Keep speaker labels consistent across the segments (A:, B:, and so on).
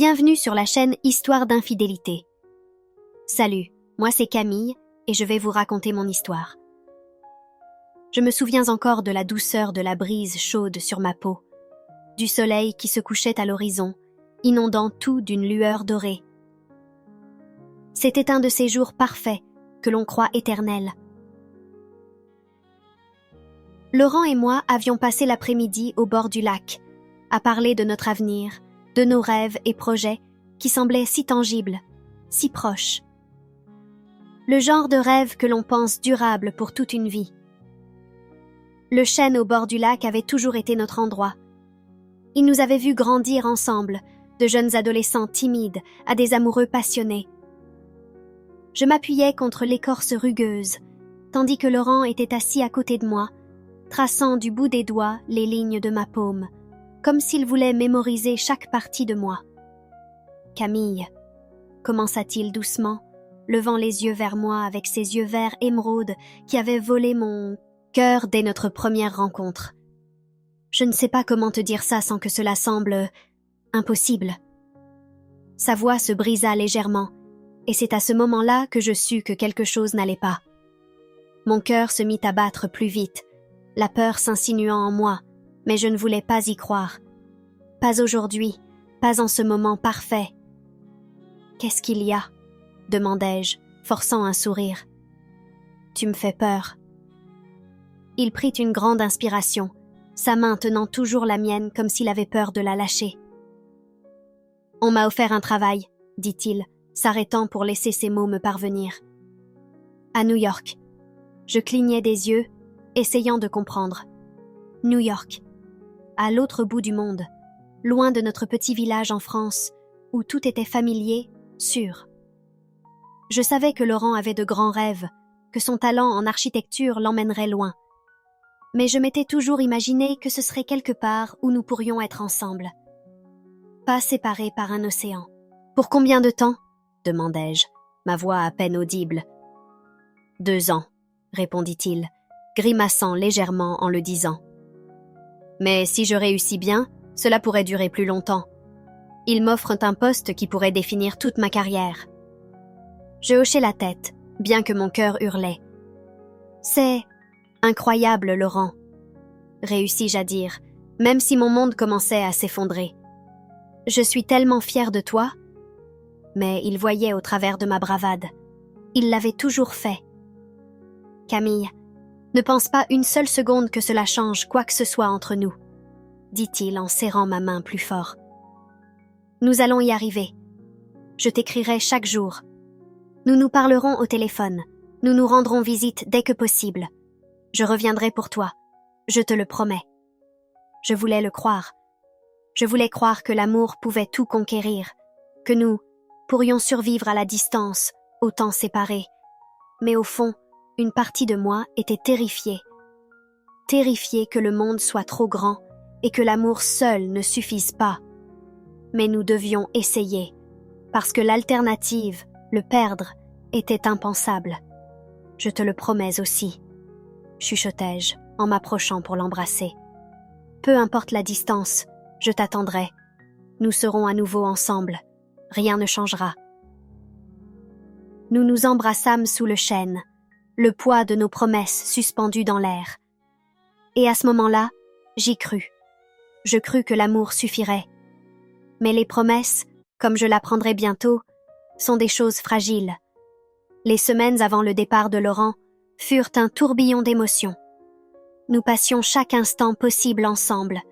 A: Bienvenue sur la chaîne Histoire d'infidélité. Salut, moi c'est Camille et je vais vous raconter mon histoire. Je me souviens encore de la douceur de la brise chaude sur ma peau, du soleil qui se couchait à l'horizon, inondant tout d'une lueur dorée. C'était un de ces jours parfaits que l'on croit éternels. Laurent et moi avions passé l'après-midi au bord du lac, à parler de notre avenir, de nos rêves et projets qui semblaient si tangibles, si proches. Le genre de rêve que l'on pense durable pour toute une vie. Le chêne au bord du lac avait toujours été notre endroit. Il nous avait vus grandir ensemble, de jeunes adolescents timides à des amoureux passionnés. Je m'appuyais contre l'écorce rugueuse, tandis que Laurent était assis à côté de moi, traçant du bout des doigts les lignes de ma paume, comme s'il voulait mémoriser chaque partie de moi. « Camille », commença-t-il doucement, levant les yeux vers moi avec ses yeux verts émeraude qui avaient volé mon cœur dès notre première rencontre. Je ne sais pas comment te dire ça sans que cela semble impossible. Sa voix se brisa légèrement, et c'est à ce moment-là que je sus que quelque chose n'allait pas. Mon cœur se mit à battre plus vite, la peur s'insinuant en moi, mais je ne voulais pas y croire. Pas aujourd'hui, pas en ce moment parfait. « Qu'est-ce qu'il y a ?» demandai-je, forçant un sourire. « Tu me fais peur. » Il prit une grande inspiration, sa main tenant toujours la mienne comme s'il avait peur de la lâcher. « On m'a offert un travail, » dit-il, s'arrêtant pour laisser ses mots me parvenir. « À New York. » Je clignais des yeux, essayant de comprendre. New York. À l'autre bout du monde, loin de notre petit village en France, où tout était familier, sûr. Je savais que Laurent avait de grands rêves, que son talent en architecture l'emmènerait loin. Mais je m'étais toujours imaginé que ce serait quelque part où nous pourrions être ensemble. Pas séparés par un océan. « Pour combien de temps ?» demandai-je, ma voix à peine audible. « 2 ans, » répondit-il, grimaçant légèrement en le disant. Mais si je réussis bien, cela pourrait durer plus longtemps. Ils m'offrent un poste qui pourrait définir toute ma carrière. Je hochai la tête, bien que mon cœur hurlait. C'est incroyable, Laurent, réussis-je à dire, même si mon monde commençait à s'effondrer. Je suis tellement fière de toi. Mais il voyait au travers de ma bravade. Il l'avait toujours fait. Camille, ne pense pas une seule seconde que cela change quoi que ce soit entre nous, dit-il en serrant ma main plus fort. Nous allons y arriver. Je t'écrirai chaque jour. Nous nous parlerons au téléphone. Nous nous rendrons visite dès que possible. Je reviendrai pour toi. Je te le promets. Je voulais le croire. Je voulais croire que l'amour pouvait tout conquérir, que nous pourrions survivre à la distance, autant séparés. Mais au fond, une partie de moi était terrifiée. Terrifiée que le monde soit trop grand et que l'amour seul ne suffise pas. Mais nous devions essayer, parce que l'alternative, le perdre, était impensable. Je te le promets aussi, chuchotai-je en m'approchant pour l'embrasser. Peu importe la distance, je t'attendrai. Nous serons à nouveau ensemble. Rien ne changera. Nous nous embrassâmes sous le chêne, le poids de nos promesses suspendues dans l'air. Et à ce moment-là, j'y crus. Je crus que l'amour suffirait. Mais les promesses, comme je l'apprendrai bientôt, sont des choses fragiles. Les semaines avant le départ de Laurent furent un tourbillon d'émotions. Nous passions chaque instant possible ensemble,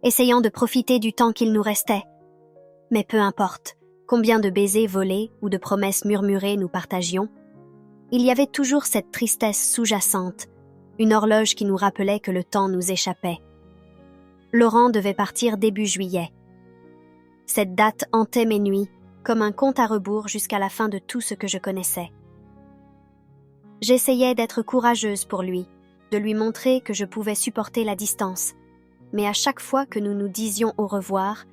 A: essayant de profiter du temps qu'il nous restait. Mais peu importe combien de baisers volés ou de promesses murmurées nous partagions, il y avait toujours cette tristesse sous-jacente, une horloge qui nous rappelait que le temps nous échappait. Laurent devait partir début juillet. Cette date hantait mes nuits, comme un compte à rebours jusqu'à la fin de tout ce que je connaissais. J'essayais d'être courageuse pour lui, de lui montrer que je pouvais supporter la distance, mais à chaque fois que nous nous disions au revoir,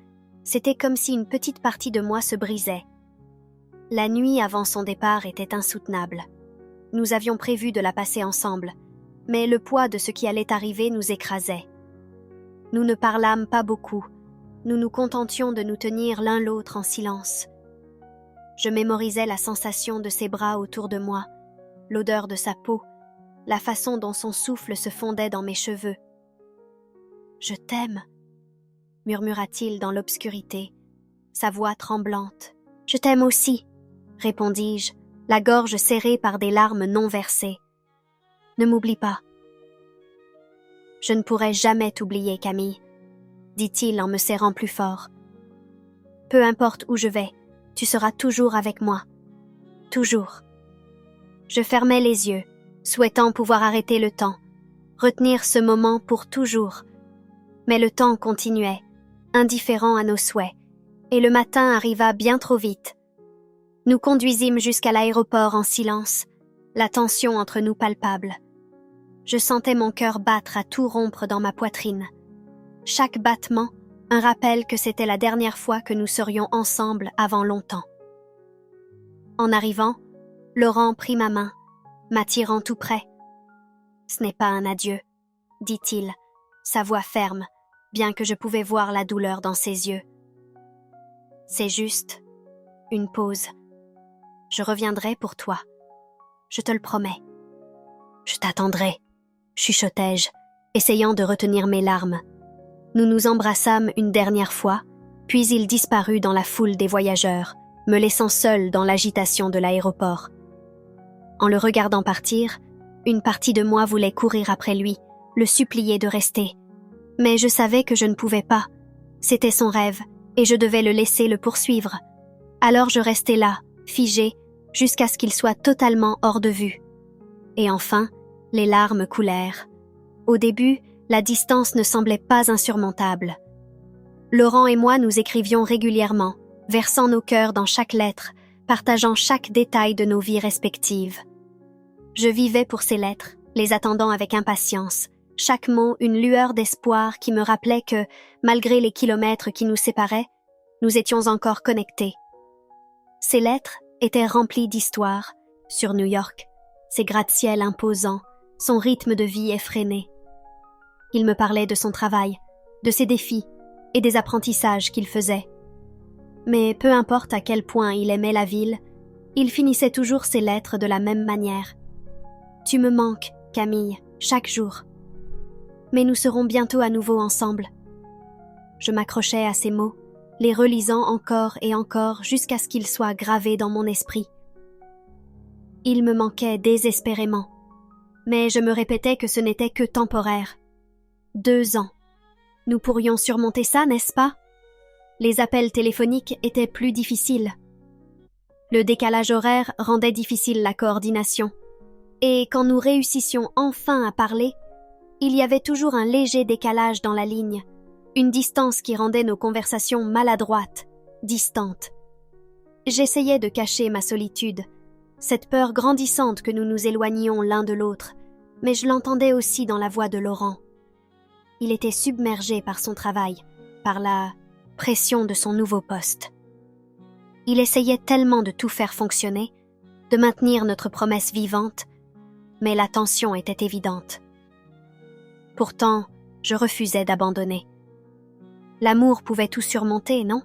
A: c'était comme si une petite partie de moi se brisait. La nuit avant son départ était insoutenable. Nous avions prévu de la passer ensemble, mais le poids de ce qui allait arriver nous écrasait. Nous ne parlâmes pas beaucoup, nous nous contentions de nous tenir l'un l'autre en silence. Je mémorisais la sensation de ses bras autour de moi, l'odeur de sa peau, la façon dont son souffle se fondait dans mes cheveux. « Je t'aime », murmura-t-il dans l'obscurité, sa voix tremblante. « Je t'aime aussi », répondis-je, la gorge serrée par des larmes non versées. « Ne m'oublie pas. »« Je ne pourrai jamais t'oublier, Camille, » dit-il en me serrant plus fort. « Peu importe où je vais, tu seras toujours avec moi. Toujours. » Je fermais les yeux, souhaitant pouvoir arrêter le temps, retenir ce moment pour toujours. Mais le temps continuait, indifférent à nos souhaits, et le matin arriva bien trop vite. Nous conduisîmes jusqu'à l'aéroport en silence, la tension entre nous palpable. Je sentais mon cœur battre à tout rompre dans ma poitrine. Chaque battement, un rappel que c'était la dernière fois que nous serions ensemble avant longtemps. En arrivant, Laurent prit ma main, m'attirant tout près. « Ce n'est pas un adieu, » dit-il, sa voix ferme, bien que je pouvais voir la douleur dans ses yeux. « C'est juste une pause. Je reviendrai pour toi. Je te le promets. »« Je t'attendrai, » chuchotai-je, essayant de retenir mes larmes. Nous nous embrassâmes une dernière fois, puis il disparut dans la foule des voyageurs, me laissant seule dans l'agitation de l'aéroport. En le regardant partir, une partie de moi voulait courir après lui, le supplier de rester. Mais je savais que je ne pouvais pas. C'était son rêve, et je devais le laisser le poursuivre. Alors je restai là, figée, jusqu'à ce qu'il soit totalement hors de vue. Et enfin, les larmes coulèrent. Au début, la distance ne semblait pas insurmontable. Laurent et moi nous écrivions régulièrement, versant nos cœurs dans chaque lettre, partageant chaque détail de nos vies respectives. Je vivais pour ces lettres, les attendant avec impatience, chaque mot une lueur d'espoir qui me rappelait que, malgré les kilomètres qui nous séparaient, nous étions encore connectés. Ces lettres étaient remplies d'histoires, sur New York, ses gratte-ciels imposants, son rythme de vie effréné. Il me parlait de son travail, de ses défis et des apprentissages qu'il faisait. Mais peu importe à quel point il aimait la ville, il finissait toujours ses lettres de la même manière. « Tu me manques, Camille, chaque jour. Mais nous serons bientôt à nouveau ensemble. » Je m'accrochais à ces mots, les relisant encore et encore jusqu'à ce qu'ils soient gravés dans mon esprit. Il me manquait désespérément, mais je me répétais que ce n'était que temporaire. 2 ans. Nous pourrions surmonter ça, n'est-ce pas? Les appels téléphoniques étaient plus difficiles. Le décalage horaire rendait difficile la coordination. Et quand nous réussissions enfin à parler, il y avait toujours un léger décalage dans la ligne, une distance qui rendait nos conversations maladroites, distantes. J'essayais de cacher ma solitude, cette peur grandissante que nous nous éloignions l'un de l'autre, mais je l'entendais aussi dans la voix de Laurent. Il était submergé par son travail, par la pression de son nouveau poste. Il essayait tellement de tout faire fonctionner, de maintenir notre promesse vivante, mais la tension était évidente. Pourtant, je refusais d'abandonner. L'amour pouvait tout surmonter, non?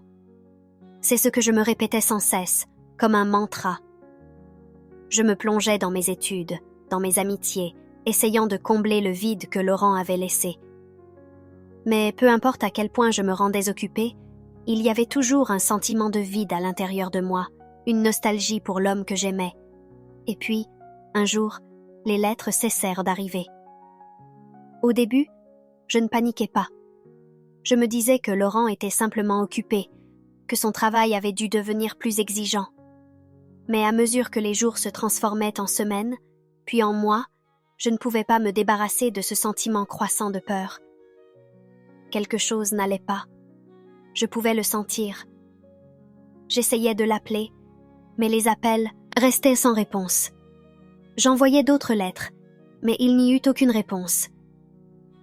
A: C'est ce que je me répétais sans cesse, comme un mantra. Je me plongeais dans mes études, dans mes amitiés, essayant de combler le vide que Laurent avait laissé. Mais peu importe à quel point je me rendais occupée, il y avait toujours un sentiment de vide à l'intérieur de moi, une nostalgie pour l'homme que j'aimais. Et puis, un jour, les lettres cessèrent d'arriver. Au début, je ne paniquais pas. Je me disais que Laurent était simplement occupé, que son travail avait dû devenir plus exigeant. Mais à mesure que les jours se transformaient en semaines, puis en mois, je ne pouvais pas me débarrasser de ce sentiment croissant de peur. Quelque chose n'allait pas. Je pouvais le sentir. J'essayais de l'appeler, mais les appels restaient sans réponse. J'envoyais d'autres lettres, mais il n'y eut aucune réponse.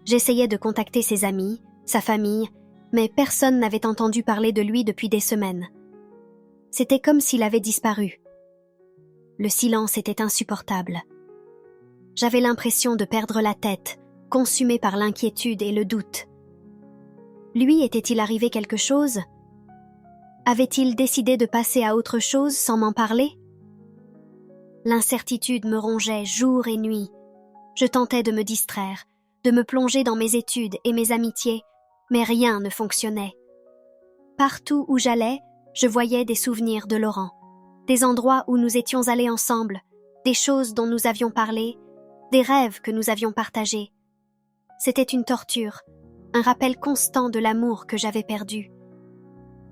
A: J'essayais de contacter ses amis, sa famille, mais personne n'avait entendu parler de lui depuis des semaines. C'était comme s'il avait disparu. Le silence était insupportable. J'avais l'impression de perdre la tête, consumée par l'inquiétude et le doute. Lui était-il arrivé quelque chose? Avait-il décidé de passer à autre chose sans m'en parler? L'incertitude me rongeait jour et nuit. Je tentais de me distraire, de me plonger dans mes études et mes amitiés, mais rien ne fonctionnait. Partout où j'allais, je voyais des souvenirs de Laurent, des endroits où nous étions allés ensemble, des choses dont nous avions parlé, des rêves que nous avions partagés. C'était une torture, un rappel constant de l'amour que j'avais perdu.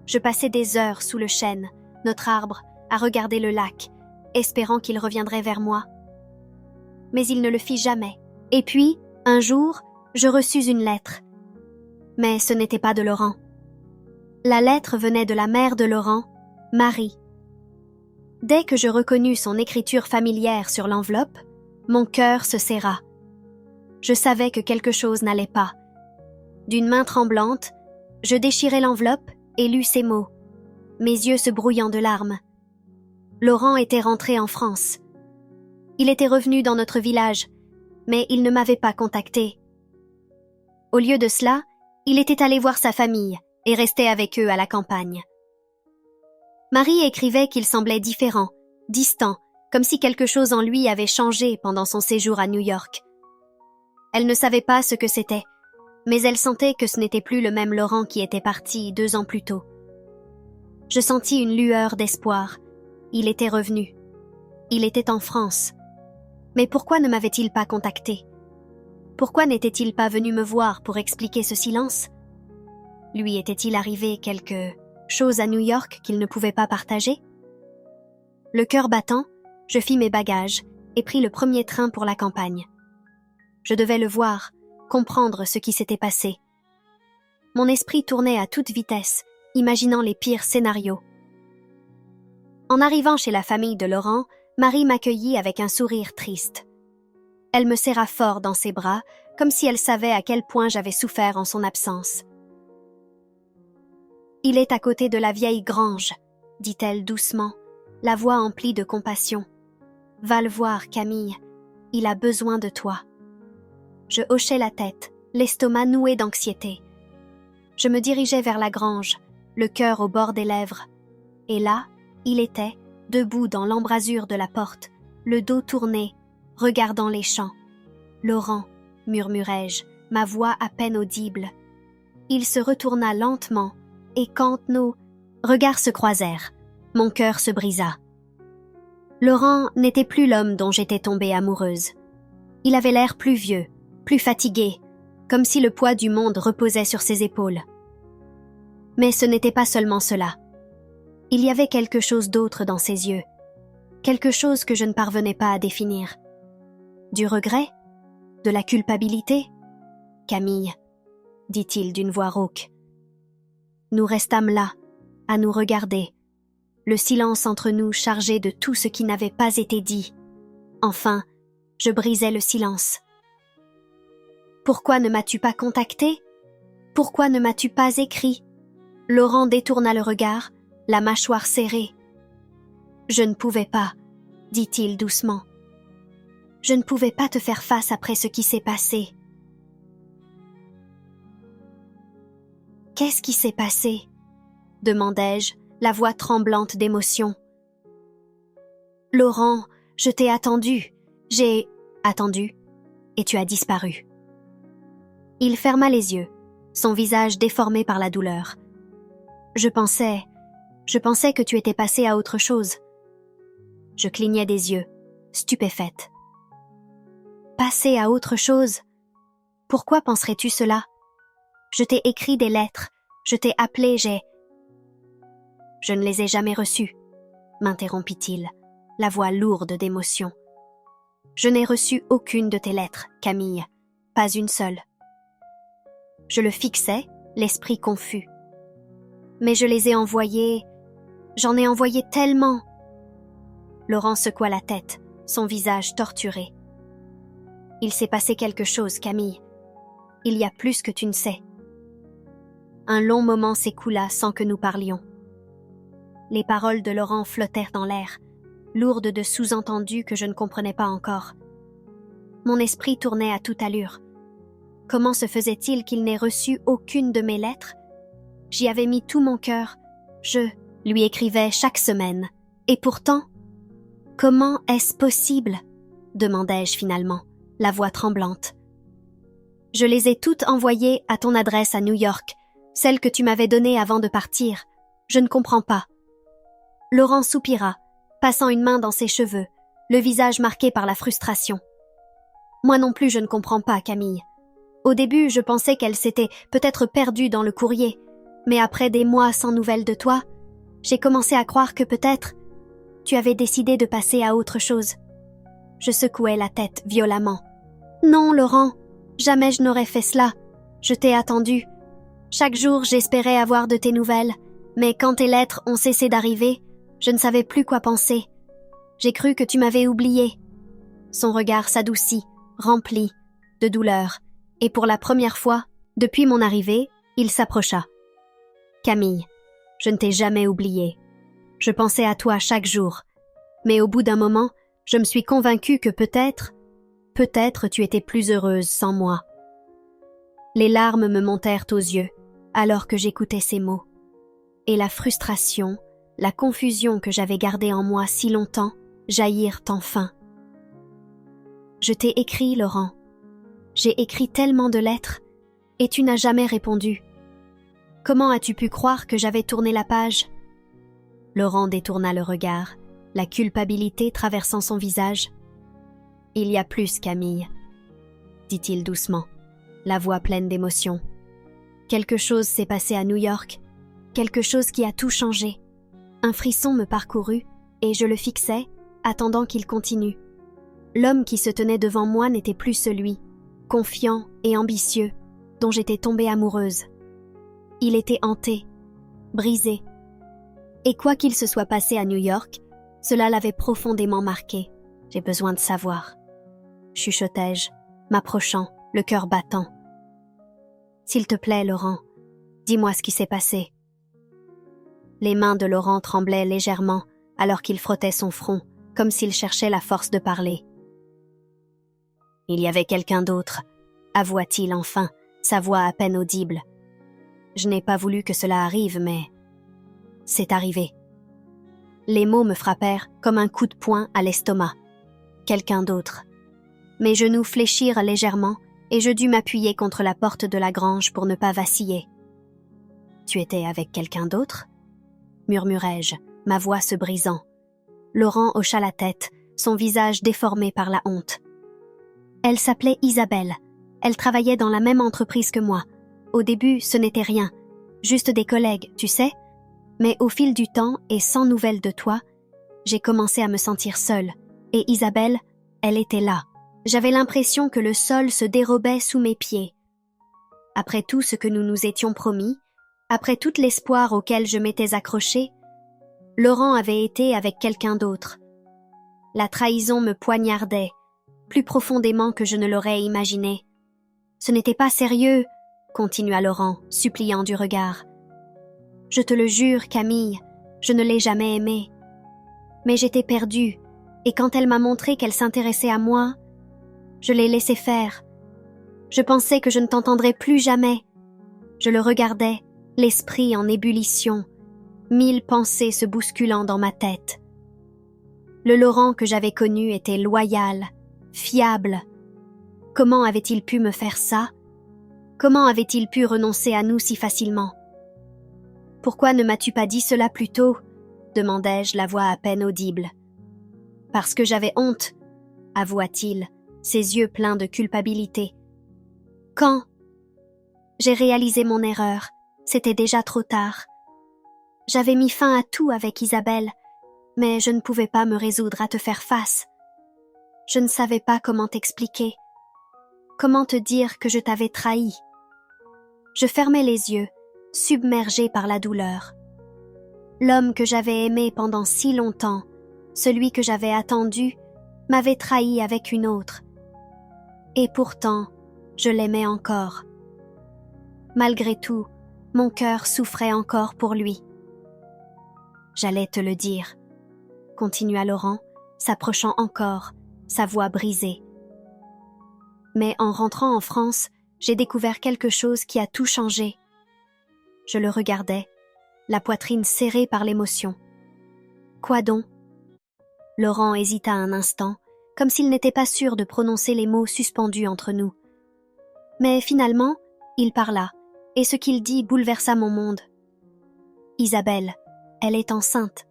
A: Je passais des heures sous le chêne, notre arbre, à regarder le lac, espérant qu'il reviendrait vers moi. Mais il ne le fit jamais. Et puis, un jour, je reçus une lettre. Mais ce n'était pas de Laurent. La lettre venait de la mère de Laurent, Marie. Dès que je reconnus son écriture familière sur l'enveloppe, mon cœur se serra. Je savais que quelque chose n'allait pas. D'une main tremblante, je déchirai l'enveloppe et lus ces mots, mes yeux se brouillant de larmes. Laurent était rentré en France. Il était revenu dans notre village, mais il ne m'avait pas contacté. Au lieu de cela, il était allé voir sa famille et restait avec eux à la campagne. Marie écrivait qu'il semblait différent, distant, comme si quelque chose en lui avait changé pendant son séjour à New York. Elle ne savait pas ce que c'était, mais elle sentait que ce n'était plus le même Laurent qui était parti 2 ans plus tôt. Je sentis une lueur d'espoir. Il était revenu. Il était en France. Mais pourquoi ne m'avait-il pas contacté? Pourquoi n'était-il pas venu me voir pour expliquer ce silence? Lui était-il arrivé quelque chose à New York qu'il ne pouvait pas partager? Le cœur battant, je fis mes bagages et pris le premier train pour la campagne. Je devais le voir, comprendre ce qui s'était passé. Mon esprit tournait à toute vitesse, imaginant les pires scénarios. En arrivant chez la famille de Laurent, Marie m'accueillit avec un sourire triste. Elle me serra fort dans ses bras, comme si elle savait à quel point j'avais souffert en son absence. « Il est à côté de la vieille grange, » dit-elle doucement, la voix emplie de compassion. « Va le voir, Camille, il a besoin de toi. » Je hochai la tête, l'estomac noué d'anxiété. Je me dirigeais vers la grange, le cœur au bord des lèvres. Et là, il était, debout dans l'embrasure de la porte, le dos tourné, regardant les champs. « Laurent » murmurai-je, ma voix à peine audible. Il se retourna lentement, et quand nos regards se croisèrent, mon cœur se brisa. Laurent n'était plus l'homme dont j'étais tombée amoureuse. Il avait l'air plus vieux, plus fatigué, comme si le poids du monde reposait sur ses épaules. Mais ce n'était pas seulement cela. Il y avait quelque chose d'autre dans ses yeux, quelque chose que je ne parvenais pas à définir. Du regret? De la culpabilité? « Camille, » dit-il d'une voix rauque. Nous restâmes là, à nous regarder, le silence entre nous chargé de tout ce qui n'avait pas été dit. Enfin, je brisai le silence. « Pourquoi ne m'as-tu pas contacté? Pourquoi ne m'as-tu pas écrit ?» Laurent détourna le regard, la mâchoire serrée. « Je ne pouvais pas, » dit-il doucement. « Je ne pouvais pas te faire face après ce qui s'est passé. » « Qu'est-ce qui s'est passé ?» demandai-je, la voix tremblante d'émotion. « Laurent, je t'ai attendu. J'ai attendu, et tu as disparu. » Il ferma les yeux, son visage déformé par la douleur. Je pensais que tu étais passé à autre chose. Je clignais des yeux, stupéfaite. Passer à autre chose? Pourquoi penserais-tu cela? Je t'ai écrit des lettres, je t'ai appelé, Je ne les ai jamais reçues, m'interrompit-il, la voix lourde d'émotion. Je n'ai reçu aucune de tes lettres, Camille, pas une seule. Je le fixais, l'esprit confus. Mais je les ai envoyées, j'en ai envoyé tellement. Laurent secoua la tête, son visage torturé. Il s'est passé quelque chose, Camille. Il y a plus que tu ne sais. Un long moment s'écoula sans que nous parlions. Les paroles de Laurent flottèrent dans l'air, lourdes de sous-entendus que je ne comprenais pas encore. Mon esprit tournait à toute allure. Comment se faisait-il qu'il n'ait reçu aucune de mes lettres? J'y avais mis tout mon cœur. Je lui écrivais chaque semaine. Et pourtant, comment est-ce possible? Demandai-je finalement, la voix tremblante. Je les ai toutes envoyées à ton adresse à New York, celle que tu m'avais donnée avant de partir. Je ne comprends pas. Laurent soupira, passant une main dans ses cheveux, le visage marqué par la frustration. Moi non plus je ne comprends pas, Camille. Au début, je pensais qu'elle s'était peut-être perdue dans le courrier, mais après des mois sans nouvelles de toi, j'ai commencé à croire que peut-être tu avais décidé de passer à autre chose. Je secouai la tête violemment. Non, Laurent, jamais je n'aurais fait cela. Je t'ai attendu. Chaque jour, j'espérais avoir de tes nouvelles, mais quand tes lettres ont cessé d'arriver, je ne savais plus quoi penser. J'ai cru que tu m'avais oublié. Son regard s'adoucit, rempli de douleur, et pour la première fois, depuis mon arrivée, il s'approcha. Camille, je ne t'ai jamais oublié. Je pensais à toi chaque jour, mais au bout d'un moment, je me suis convaincue que peut-être tu étais plus heureuse sans moi. Les larmes me montèrent aux yeux, alors que j'écoutais ces mots. Et la frustration, la confusion que j'avais gardée en moi si longtemps, jaillirent enfin. Je t'ai écrit, Laurent. J'ai écrit tellement de lettres, et tu n'as jamais répondu. Comment as-tu pu croire que j'avais tourné la page? Laurent détourna le regard, la culpabilité traversant son visage. Il y a plus, Camille, dit-il doucement, la voix pleine d'émotion. Quelque chose s'est passé à New York, quelque chose qui a tout changé. Un frisson me parcourut, et je le fixais, attendant qu'il continue. L'homme qui se tenait devant moi n'était plus celui, confiant et ambitieux, dont j'étais tombée amoureuse. Il était hanté, brisé. Et quoi qu'il se soit passé à New York, cela l'avait profondément marqué. J'ai besoin de savoir. Chuchotai-je, m'approchant, le cœur battant. S'il te plaît, Laurent, dis-moi ce qui s'est passé. Les mains de Laurent tremblaient légèrement alors qu'il frottait son front, comme s'il cherchait la force de parler. Il y avait quelqu'un d'autre, avoua-t-il enfin, sa voix à peine audible. Je n'ai pas voulu que cela arrive, mais c'est arrivé. Les mots me frappèrent comme un coup de poing à l'estomac. Quelqu'un d'autre. Mes genoux fléchirent légèrement et je dus m'appuyer contre la porte de la grange pour ne pas vaciller. « Tu étais avec quelqu'un d'autre » murmurai-je, ma voix se brisant. Laurent hocha la tête, son visage déformé par la honte. Elle s'appelait Isabelle. Elle travaillait dans la même entreprise que moi. Au début, ce n'était rien, juste des collègues, tu sais. Mais au fil du temps et sans nouvelles de toi, j'ai commencé à me sentir seule. Et Isabelle, elle était là. J'avais l'impression que le sol se dérobait sous mes pieds. Après tout ce que nous nous étions promis, après tout l'espoir auquel je m'étais accrochée, Laurent avait été avec quelqu'un d'autre. La trahison me poignardait, plus profondément que je ne l'aurais imaginé. Ce n'était pas sérieux, continua Laurent, suppliant du regard. Je te le jure, Camille, je ne l'ai jamais aimée. Mais j'étais perdue, et quand elle m'a montré qu'elle s'intéressait à moi, je l'ai laissé faire. Je pensais que je ne t'entendrais plus jamais. Je le regardais, l'esprit en ébullition, 1000 pensées se bousculant dans ma tête. Le Laurent que j'avais connu était loyal, fiable. Comment avait-il pu me faire ça? Comment avait-il pu renoncer à nous si facilement? « Pourquoi ne m'as-tu pas dit cela plus tôt ?» demandai-je, la voix à peine audible. « Parce que j'avais honte, » avoua-t-il, ses yeux pleins de culpabilité. « Quand ?» J'ai réalisé mon erreur, c'était déjà trop tard. J'avais mis fin à tout avec Isabelle, mais je ne pouvais pas me résoudre à te faire face. Je ne savais pas comment t'expliquer, comment te dire que je t'avais trahi. Je fermais les yeux, submergée par la douleur. L'homme que j'avais aimé pendant si longtemps, celui que j'avais attendu, m'avait trahi avec une autre. Et pourtant, je l'aimais encore. Malgré tout, mon cœur souffrait encore pour lui. J'allais te le dire, continua Laurent, s'approchant encore, sa voix brisée. Mais en rentrant en France, j'ai découvert quelque chose qui a tout changé. Je le regardais, la poitrine serrée par l'émotion. Quoi donc? Laurent hésita un instant, comme s'il n'était pas sûr de prononcer les mots suspendus entre nous. Mais finalement, il parla, et ce qu'il dit bouleversa mon monde. Isabelle, elle est enceinte.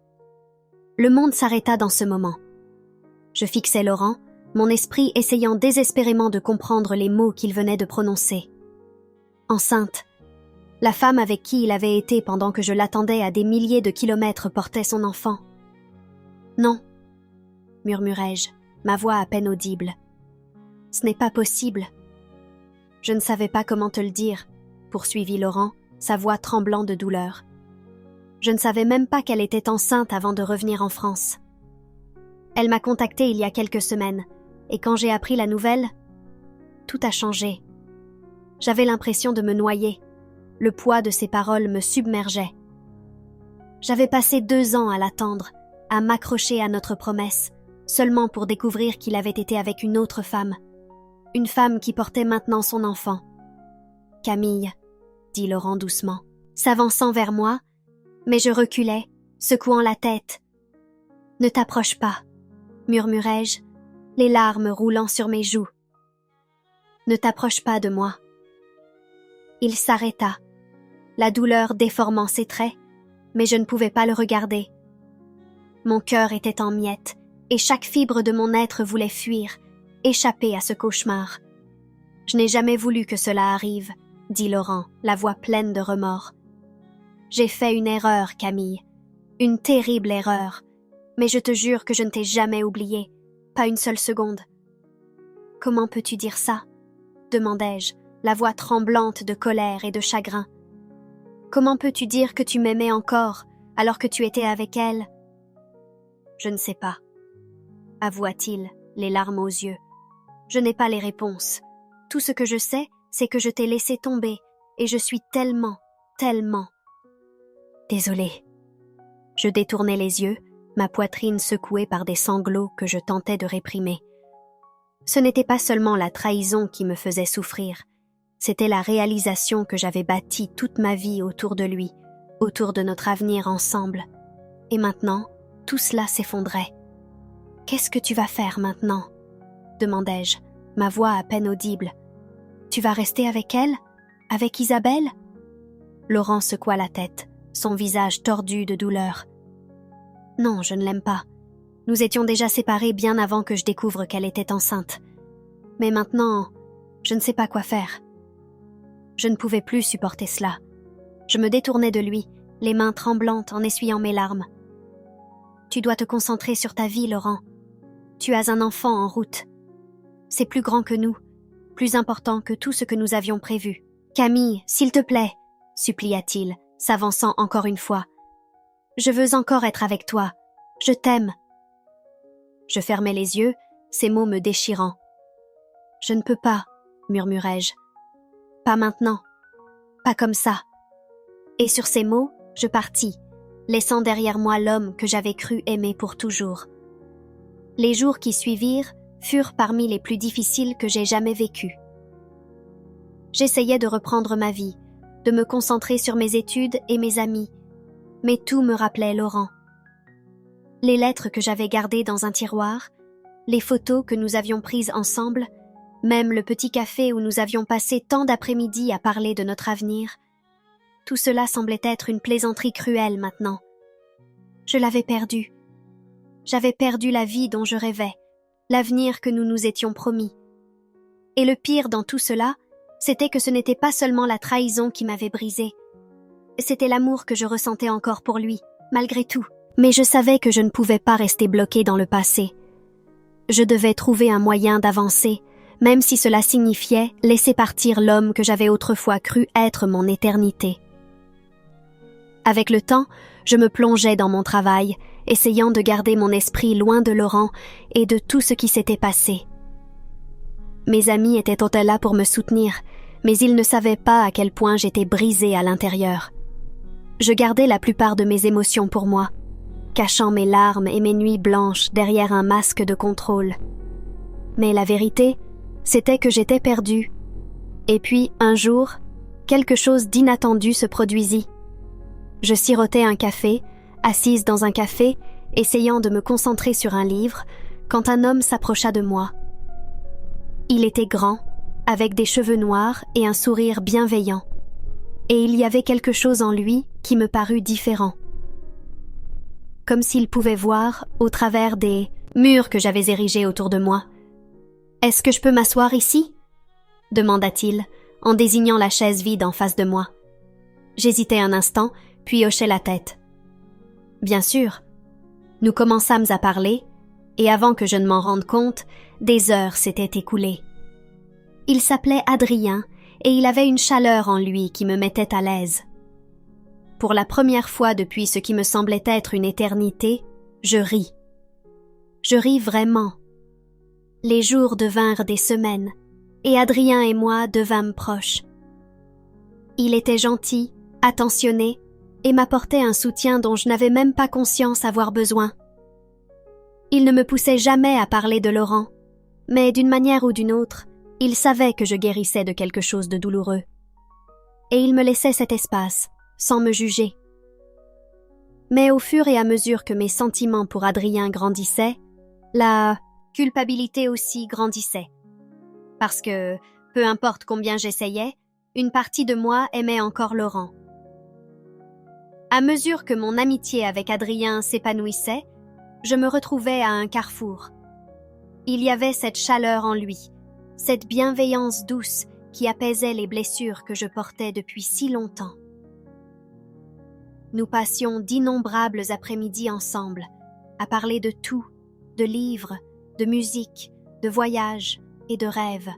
A: Le monde s'arrêta dans ce moment. Je fixais Laurent, mon esprit essayant désespérément de comprendre les mots qu'il venait de prononcer. Enceinte. La femme avec qui il avait été pendant que je l'attendais à des milliers de kilomètres portait son enfant. Non, murmurai-je, ma voix à peine audible. Ce n'est pas possible. Je ne savais pas comment te le dire, poursuivit Laurent, sa voix tremblant de douleur. Je ne savais même pas qu'elle était enceinte avant de revenir en France. Elle m'a contactée il y a quelques semaines, et quand j'ai appris la nouvelle, tout a changé. J'avais l'impression de me noyer. Le poids de ses paroles me submergeait. J'avais passé 2 ans à l'attendre, à m'accrocher à notre promesse, seulement pour découvrir qu'il avait été avec une autre femme. Une femme qui portait maintenant son enfant. « Camille », dit Laurent doucement, s'avançant vers moi, mais je reculais, secouant la tête. « Ne t'approche pas », murmurai-je, les larmes roulant sur mes joues. « Ne t'approche pas de moi. » Il s'arrêta, la douleur déformant ses traits, mais je ne pouvais pas le regarder. Mon cœur était en miettes, et chaque fibre de mon être voulait fuir, échapper à ce cauchemar. « Je n'ai jamais voulu que cela arrive, » dit Laurent, la voix pleine de remords. « J'ai fait une erreur, Camille, une terrible erreur, mais je te jure que je ne t'ai jamais oublié, pas une seule seconde. »« Comment peux-tu dire ça ?» demandai-je, la voix tremblante de colère et de chagrin. « Comment peux-tu dire que tu m'aimais encore, alors que tu étais avec elle ?»« Je ne sais pas, » avoua-t-il, les larmes aux yeux. « Je n'ai pas les réponses. Tout ce que je sais, c'est que je t'ai laissé tomber, et je suis tellement, tellement... » Désolée. Je détournai les yeux, ma poitrine secouée par des sanglots que je tentais de réprimer. Ce n'était pas seulement la trahison qui me faisait souffrir, c'était la réalisation que j'avais bâtie toute ma vie autour de lui, autour de notre avenir ensemble. Et maintenant, tout cela s'effondrait. « Qu'est-ce que tu vas faire maintenant ?» demandai-je, ma voix à peine audible. « Tu vas rester avec elle? Avec Isabelle ?» Laurent secoua la tête, son visage tordu de douleur. « Non, je ne l'aime pas. Nous étions déjà séparés bien avant que je découvre qu'elle était enceinte. Mais maintenant, je ne sais pas quoi faire. » Je ne pouvais plus supporter cela. Je me détournais de lui, les mains tremblantes en essuyant mes larmes. « Tu dois te concentrer sur ta vie, Laurent. Tu as un enfant en route. C'est plus grand que nous, plus important que tout ce que nous avions prévu. Camille, s'il te plaît, supplia-t-il, s'avançant encore une fois. Je veux encore être avec toi. Je t'aime. » Je fermai les yeux, ces mots me déchirant. « Je ne peux pas, » murmurai-je. « Pas maintenant. Pas comme ça. » Et sur ces mots, je partis, laissant derrière moi l'homme que j'avais cru aimer pour toujours. Les jours qui suivirent furent parmi les plus difficiles que j'ai jamais vécus. J'essayais de reprendre ma vie, de me concentrer sur mes études et mes amis, mais tout me rappelait Laurent. Les lettres que j'avais gardées dans un tiroir, les photos que nous avions prises ensemble, même le petit café où nous avions passé tant d'après-midi à parler de notre avenir, tout cela semblait être une plaisanterie cruelle maintenant. Je l'avais perdu. J'avais perdu la vie dont je rêvais, l'avenir que nous nous étions promis. Et le pire dans tout cela, c'était que ce n'était pas seulement la trahison qui m'avait brisée. C'était l'amour que je ressentais encore pour lui, malgré tout. Mais je savais que je ne pouvais pas rester bloquée dans le passé. Je devais trouver un moyen d'avancer, même si cela signifiait laisser partir l'homme que j'avais autrefois cru être mon éternité. Avec le temps, je me plongeais dans mon travail, essayant de garder mon esprit loin de Laurent et de tout ce qui s'était passé. Mes amis étaient là pour me soutenir, mais ils ne savaient pas à quel point j'étais brisée à l'intérieur. Je gardais la plupart de mes émotions pour moi, cachant mes larmes et mes nuits blanches derrière un masque de contrôle. Mais la vérité, c'était que j'étais perdue. Et puis, un jour, quelque chose d'inattendu se produisit. Je sirotais un café, assise dans un café, essayant de me concentrer sur un livre, quand un homme s'approcha de moi. Il était grand, avec des cheveux noirs et un sourire bienveillant. Et il y avait quelque chose en lui qui me parut différent. Comme s'il pouvait voir, au travers des murs que j'avais érigés autour de moi. « Est-ce que je peux m'asseoir ici ?» demanda-t-il, en désignant la chaise vide en face de moi. J'hésitai un instant, puis hochai la tête. Bien sûr. Nous commençâmes à parler, et avant que je ne m'en rende compte, des heures s'étaient écoulées. Il s'appelait Adrien, et il avait une chaleur en lui qui me mettait à l'aise. Pour la première fois depuis ce qui me semblait être une éternité, je ris. Je ris vraiment. Les jours devinrent des semaines, et Adrien et moi devînmes proches. Il était gentil, attentionné, et m'apportait un soutien dont je n'avais même pas conscience avoir besoin. Il ne me poussait jamais à parler de Laurent, mais d'une manière ou d'une autre, il savait que je guérissais de quelque chose de douloureux. Et il me laissait cet espace, sans me juger. Mais au fur et à mesure que mes sentiments pour Adrien grandissaient, la culpabilité aussi grandissait. Parce que, peu importe combien j'essayais, une partie de moi aimait encore Laurent. À mesure que mon amitié avec Adrien s'épanouissait, je me retrouvais à un carrefour. Il y avait cette chaleur en lui, cette bienveillance douce qui apaisait les blessures que je portais depuis si longtemps. Nous passions d'innombrables après-midi ensemble, à parler de tout, de livres, de musique, de voyages et de rêves.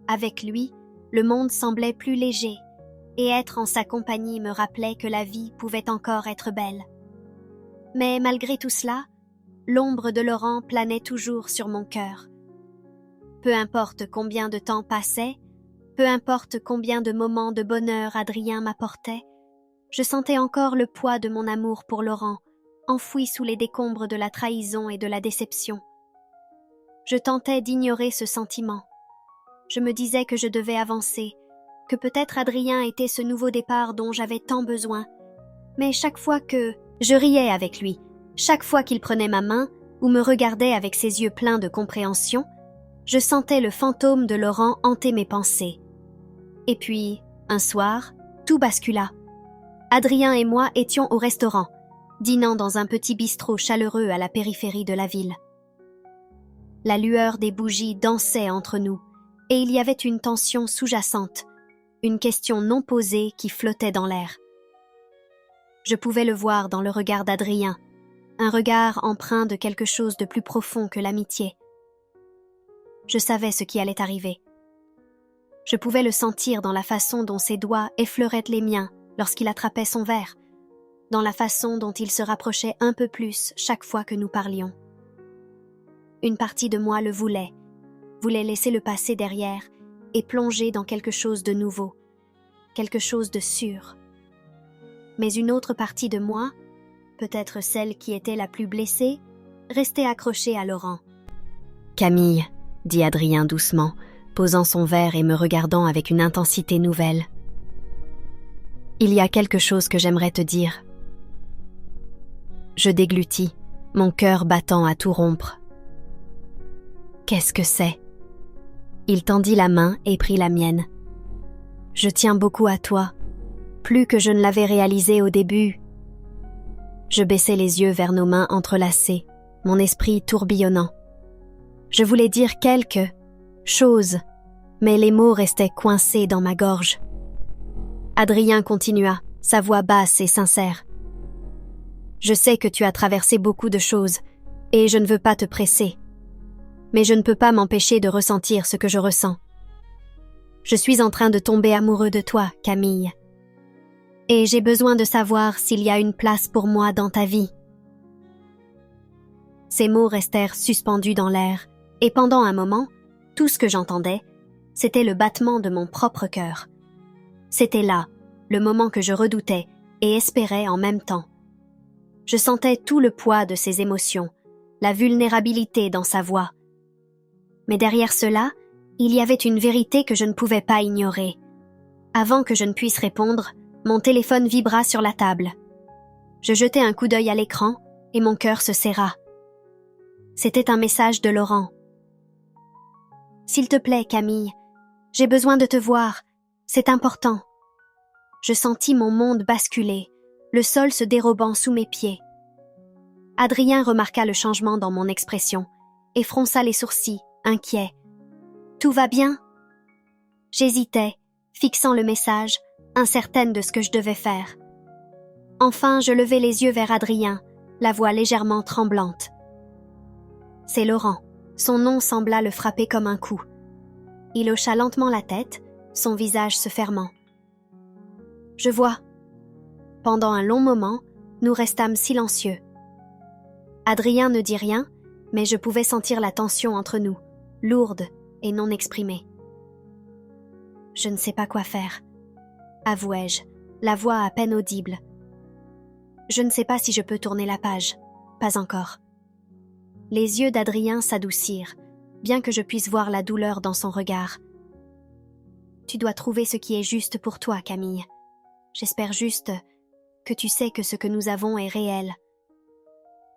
A: Avec lui, le monde semblait plus léger, et être en sa compagnie me rappelait que la vie pouvait encore être belle. Mais malgré tout cela, l'ombre de Laurent planait toujours sur mon cœur. Peu importe combien de temps passait, peu importe combien de moments de bonheur Adrien m'apportait, je sentais encore le poids de mon amour pour Laurent, enfoui sous les décombres de la trahison et de la déception. Je tentais d'ignorer ce sentiment. Je me disais que je devais avancer, que peut-être Adrien était ce nouveau départ dont j'avais tant besoin. Mais chaque fois que je riais avec lui, chaque fois qu'il prenait ma main ou me regardait avec ses yeux pleins de compréhension, je sentais le fantôme de Laurent hanter mes pensées. Et puis, un soir, tout bascula. Adrien et moi étions au restaurant, dînant dans un petit bistrot chaleureux à la périphérie de la ville. La lueur des bougies dansait entre nous, et il y avait une tension sous-jacente, une question non posée qui flottait dans l'air. Je pouvais le voir dans le regard d'Adrien, un regard empreint de quelque chose de plus profond que l'amitié. Je savais ce qui allait arriver. Je pouvais le sentir dans la façon dont ses doigts effleuraient les miens lorsqu'il attrapait son verre, dans la façon dont il se rapprochait un peu plus chaque fois que nous parlions. Une partie de moi le voulait laisser le passé derrière et plonger dans quelque chose de nouveau, quelque chose de sûr. Mais une autre partie de moi, peut-être celle qui était la plus blessée, restait accrochée à Laurent. « Camille », dit Adrien doucement, posant son verre et me regardant avec une intensité nouvelle. « Il y a quelque chose que j'aimerais te dire. » Je déglutis, mon cœur battant à tout rompre. « Qu'est-ce que c'est ?» Il tendit la main et prit la mienne. « Je tiens beaucoup à toi, plus que je ne l'avais réalisé au début. » Je baissai les yeux vers nos mains entrelacées, mon esprit tourbillonnant. Je voulais dire quelque chose, mais les mots restaient coincés dans ma gorge. Adrien continua, sa voix basse et sincère. « Je sais que tu as traversé beaucoup de choses, et je ne veux pas te presser. Mais je ne peux pas m'empêcher de ressentir ce que je ressens. Je suis en train de tomber amoureux de toi, Camille. Et j'ai besoin de savoir s'il y a une place pour moi dans ta vie. » Ces mots restèrent suspendus dans l'air, et pendant un moment, tout ce que j'entendais, c'était le battement de mon propre cœur. C'était là, le moment que je redoutais et espérais en même temps. Je sentais tout le poids de ses émotions, la vulnérabilité dans sa voix. Mais derrière cela, Il y avait une vérité que je ne pouvais pas ignorer. Avant que je ne puisse répondre, mon téléphone vibra sur la table. Je jetai un coup d'œil à l'écran et mon cœur se serra. C'était un message de Laurent. « S'il te plaît, Camille, j'ai besoin de te voir, c'est important. » Je sentis mon monde basculer, le sol se dérobant sous mes pieds. Adrien remarqua le changement dans mon expression et fronça les sourcils, inquiet. « Tout va bien ?» J'hésitais, fixant le message, incertaine de ce que je devais faire. Enfin, je levai les yeux vers Adrien, la voix légèrement tremblante. « C'est Laurent. » Son nom sembla le frapper comme un coup. Il hocha lentement la tête, son visage se fermant. « Je vois. » Pendant un long moment, nous restâmes silencieux. Adrien ne dit rien, mais je pouvais sentir la tension entre nous, lourde et non exprimée. « Je ne sais pas quoi faire, » avouai-je, la voix à peine audible. « Je ne sais pas si je peux tourner la page. Pas encore. » Les yeux d'Adrien s'adoucirent, bien que je puisse voir la douleur dans son regard. « Tu dois trouver ce qui est juste pour toi, Camille. J'espère juste que tu sais que ce que nous avons est réel. »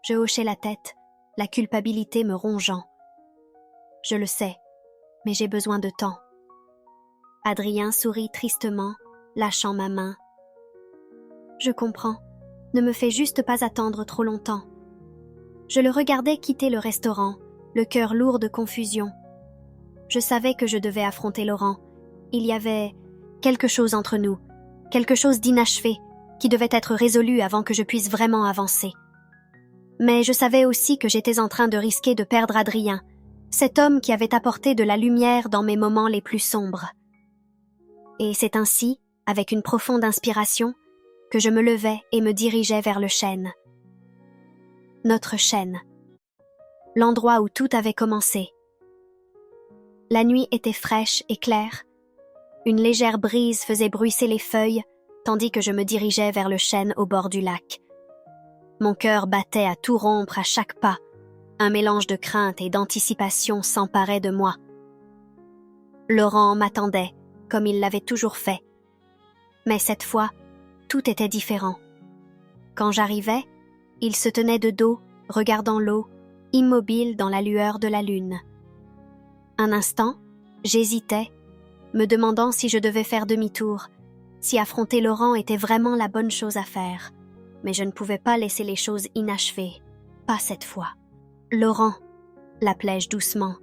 A: Je hochai la tête, la culpabilité me rongeant. « Je le sais, mais j'ai besoin de temps. » Adrien sourit tristement, lâchant ma main. « Je comprends. Ne me fais juste pas attendre trop longtemps. » Je le regardais quitter le restaurant, le cœur lourd de confusion. Je savais que je devais affronter Laurent. Il y avait quelque chose entre nous, quelque chose d'inachevé, qui devait être résolu avant que je puisse vraiment avancer. Mais je savais aussi que j'étais en train de risquer de perdre Adrien, cet homme qui avait apporté de la lumière dans mes moments les plus sombres. Et c'est ainsi, avec une profonde inspiration, que je me levai et me dirigeai vers le chêne. Notre chêne. L'endroit où tout avait commencé. La nuit était fraîche et claire. Une légère brise faisait bruisser les feuilles, tandis que je me dirigeais vers le chêne au bord du lac. Mon cœur battait à tout rompre à chaque pas. Un mélange de crainte et d'anticipation s'emparait de moi. Laurent m'attendait, comme il l'avait toujours fait. Mais cette fois, tout était différent. Quand j'arrivais, il se tenait de dos, regardant l'eau, immobile dans la lueur de la lune. Un instant, j'hésitais, me demandant si je devais faire demi-tour, si affronter Laurent était vraiment la bonne chose à faire. Mais je ne pouvais pas laisser les choses inachevées, pas cette fois. « Laurent », l'appelai-je doucement.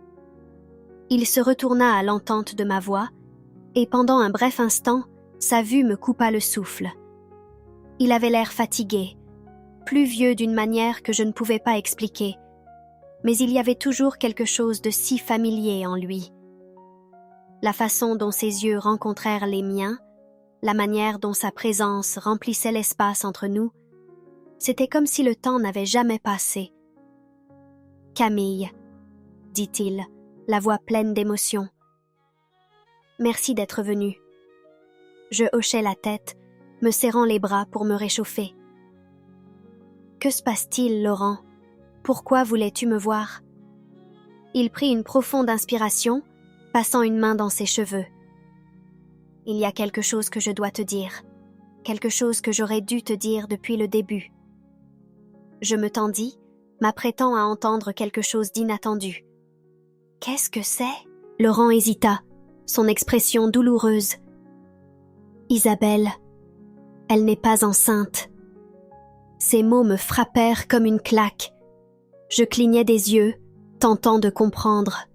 A: Il se retourna à l'entente de ma voix, et pendant un bref instant, sa vue me coupa le souffle. Il avait l'air fatigué, plus vieux d'une manière que je ne pouvais pas expliquer, mais il y avait toujours quelque chose de si familier en lui. La façon dont ses yeux rencontrèrent les miens, la manière dont sa présence remplissait l'espace entre nous, c'était comme si le temps n'avait jamais passé. « Camille », dit-il, la voix pleine d'émotion. « Merci d'être venue. » Je hochai la tête, me serrant les bras pour me réchauffer. « Que se passe-t-il, Laurent? Pourquoi voulais-tu me voir ?» Il prit une profonde inspiration, passant une main dans ses cheveux. « Il y a quelque chose que je dois te dire, quelque chose que j'aurais dû te dire depuis le début. » Je me tendis, m'apprêtant à entendre quelque chose d'inattendu. « Qu'est-ce que c'est ?» Laurent hésita, son expression douloureuse. « Isabelle, elle n'est pas enceinte. » Ces mots me frappèrent comme une claque. Je clignai des yeux, tentant de comprendre.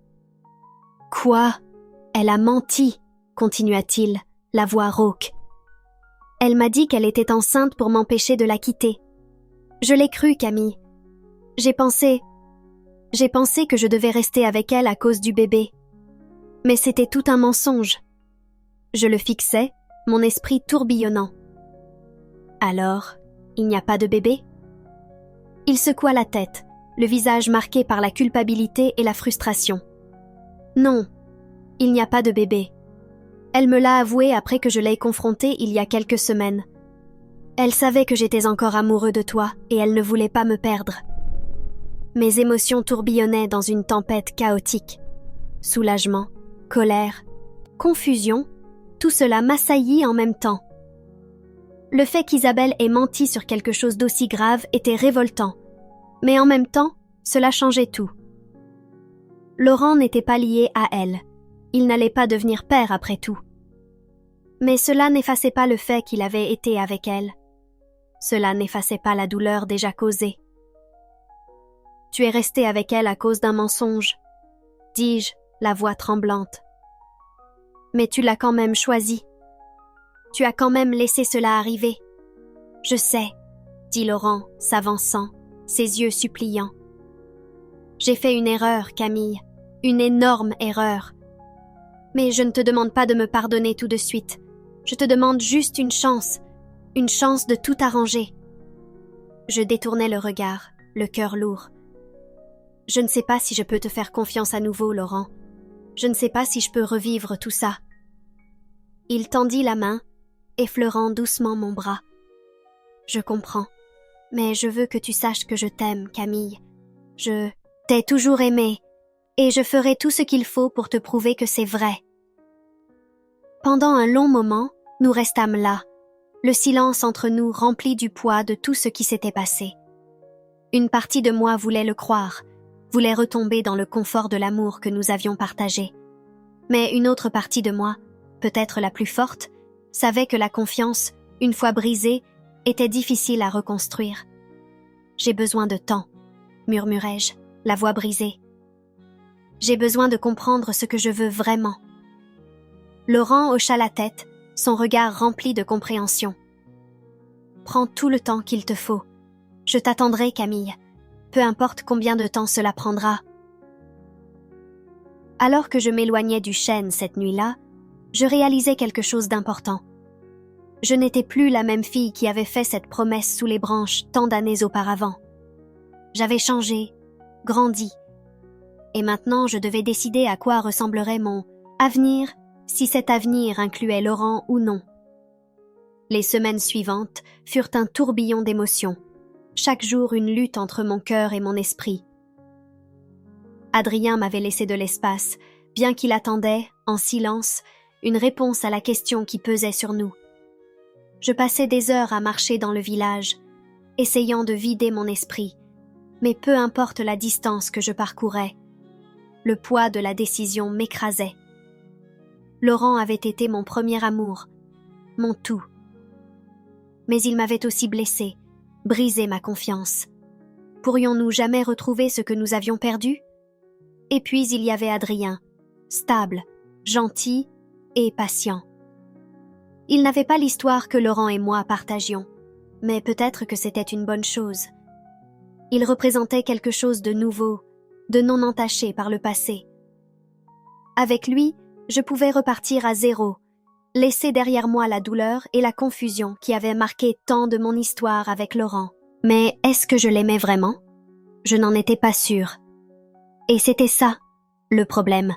A: « Quoi ? Elle a menti !» continua-t-il, la voix rauque. « Elle m'a dit qu'elle était enceinte pour m'empêcher de la quitter. Je l'ai cru, Camille. J'ai pensé que je devais rester avec elle à cause du bébé. Mais c'était tout un mensonge. » Je le fixais, mon esprit tourbillonnant. « Alors, il n'y a pas de bébé ?» Il secoua la tête, le visage marqué par la culpabilité et la frustration. « Non, il n'y a pas de bébé. Elle me l'a avoué après que je l'ai confrontée il y a quelques semaines. Elle savait que j'étais encore amoureux de toi et elle ne voulait pas me perdre. » Mes émotions tourbillonnaient dans une tempête chaotique. Soulagement, colère, confusion, tout cela m'assaillit en même temps. Le fait qu'Isabelle ait menti sur quelque chose d'aussi grave était révoltant, mais en même temps, cela changeait tout. Laurent n'était pas lié à elle. Il n'allait pas devenir père après tout. Mais cela n'effaçait pas le fait qu'il avait été avec elle. Cela n'effaçait pas la douleur déjà causée. « Tu es resté avec elle à cause d'un mensonge, » dis-je, la voix tremblante. « Mais tu l'as quand même choisi. Tu as quand même laissé cela arriver. »« Je sais, » dit Laurent, s'avançant, ses yeux suppliants. « J'ai fait une erreur, Camille, une énorme erreur. Mais je ne te demande pas de me pardonner tout de suite. Je te demande juste une chance de tout arranger. » Je détournai le regard, le cœur lourd. « Je ne sais pas si je peux te faire confiance à nouveau, Laurent. Je ne sais pas si je peux revivre tout ça. » Il tendit la main, effleurant doucement mon bras. « Je comprends, mais je veux que tu saches que je t'aime, Camille. Je t'ai toujours aimé, et je ferai tout ce qu'il faut pour te prouver que c'est vrai. » Pendant un long moment, nous restâmes là, le silence entre nous rempli du poids de tout ce qui s'était passé. Une partie de moi voulait le croire, voulait retomber dans le confort de l'amour que nous avions partagé. Mais une autre partie de moi, peut-être la plus forte, savait que la confiance, une fois brisée, était difficile à reconstruire. « J'ai besoin de temps, » murmurai-je, la voix brisée. « J'ai besoin de comprendre ce que je veux vraiment. » Laurent hocha la tête, son regard rempli de compréhension. « Prends tout le temps qu'il te faut. Je t'attendrai, Camille. Peu importe combien de temps cela prendra. » Alors que je m'éloignais du chêne cette nuit-là, je réalisais quelque chose d'important. Je n'étais plus la même fille qui avait fait cette promesse sous les branches tant d'années auparavant. J'avais changé, grandi. Et maintenant, je devais décider à quoi ressemblerait mon avenir, si cet avenir incluait Laurent ou non. Les semaines suivantes furent un tourbillon d'émotions, chaque jour une lutte entre mon cœur et mon esprit. Adrien m'avait laissé de l'espace, bien qu'il attendait, en silence, une réponse à la question qui pesait sur nous. Je passais des heures à marcher dans le village, essayant de vider mon esprit, mais peu importe la distance que je parcourais, le poids de la décision m'écrasait. Laurent avait été mon premier amour, mon tout. Mais il m'avait aussi blessée, brisé ma confiance. Pourrions-nous jamais retrouver ce que nous avions perdu? Et puis il y avait Adrien, stable, gentil et patient. Il n'avait pas l'histoire que Laurent et moi partagions, mais peut-être que c'était une bonne chose. Il représentait quelque chose de nouveau, de non entaché par le passé. Avec lui, je pouvais repartir à zéro, laisser derrière moi la douleur et la confusion qui avaient marqué tant de mon histoire avec Laurent. Mais est-ce que je l'aimais vraiment? Je n'en étais pas sûre. Et c'était ça, le problème.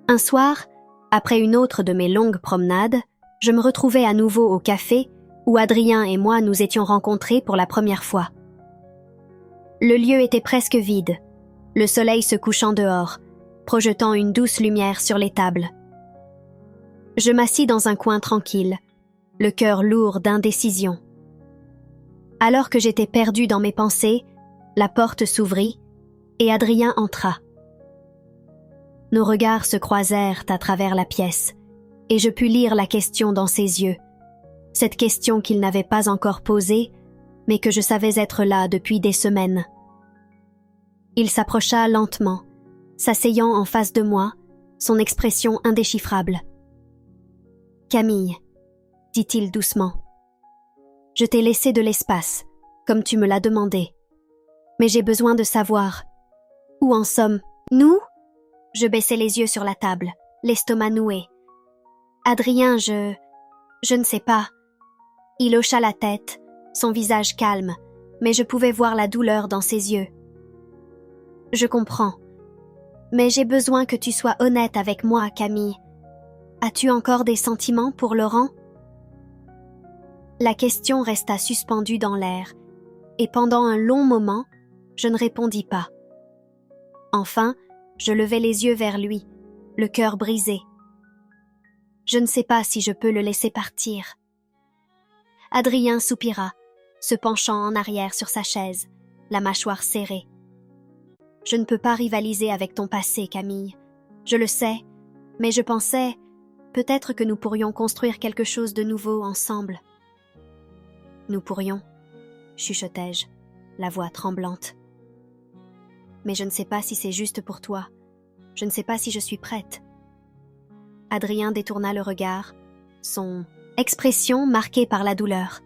A: Un soir, après une autre de mes longues promenades, je me retrouvais à nouveau au café où Adrien et moi nous étions rencontrés pour la première fois. Le lieu était presque vide, le soleil se couchant dehors, projetant une douce lumière sur les tables. Je m'assis dans un coin tranquille, le cœur lourd d'indécision. Alors que j'étais perdue dans mes pensées, la porte s'ouvrit et Adrien entra. Nos regards se croisèrent à travers la pièce, et je pus lire la question dans ses yeux, cette question qu'il n'avait pas encore posée, mais que je savais être là depuis des semaines. Il s'approcha lentement, s'asseyant en face de moi, son expression indéchiffrable. « Camille, » dit-il doucement, « je t'ai laissé de l'espace, comme tu me l'as demandé. Mais j'ai besoin de savoir. Où en sommes-nous » Je baissai les yeux sur la table, l'estomac noué. « Adrien, je ne sais pas. » Il hocha la tête, son visage calme, mais je pouvais voir la douleur dans ses yeux. « Je comprends. Mais j'ai besoin que tu sois honnête avec moi, Camille. As-tu encore des sentiments pour Laurent ?» La question resta suspendue dans l'air, et pendant un long moment, je ne répondis pas. Enfin, je levai les yeux vers lui, le cœur brisé. Je ne sais pas si je peux le laisser partir. Adrien soupira, se penchant en arrière sur sa chaise, la mâchoire serrée. Je ne peux pas rivaliser avec ton passé, Camille. Je le sais, mais je pensais, peut-être que nous pourrions construire quelque chose de nouveau ensemble. Nous pourrions, chuchotai-je, la voix tremblante. Mais je ne sais pas si c'est juste pour toi. Je ne sais pas si je suis prête. Adrien détourna le regard, son expression marquée par la douleur.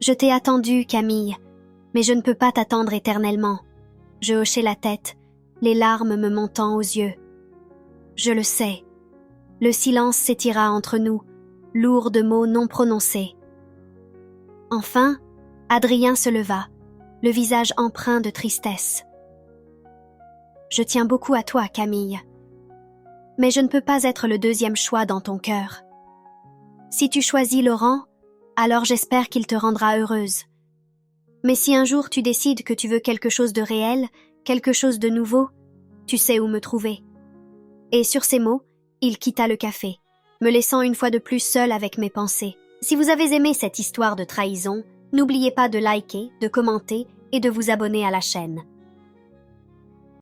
A: Je t'ai attendu, Camille, mais je ne peux pas t'attendre éternellement. Je hochai la tête, les larmes me montant aux yeux. Je le sais. Le silence s'étira entre nous, lourd de mots non prononcés. Enfin, Adrien se leva, le visage empreint de tristesse. Je tiens beaucoup à toi, Camille. Mais je ne peux pas être le deuxième choix dans ton cœur. Si tu choisis Laurent, alors j'espère qu'il te rendra heureuse. Mais si un jour tu décides que tu veux quelque chose de réel, quelque chose de nouveau, tu sais où me trouver. Et sur ces mots, il quitta le café, me laissant une fois de plus seule avec mes pensées. Si vous avez aimé cette histoire de trahison, n'oubliez pas de liker, de commenter et de vous abonner à la chaîne.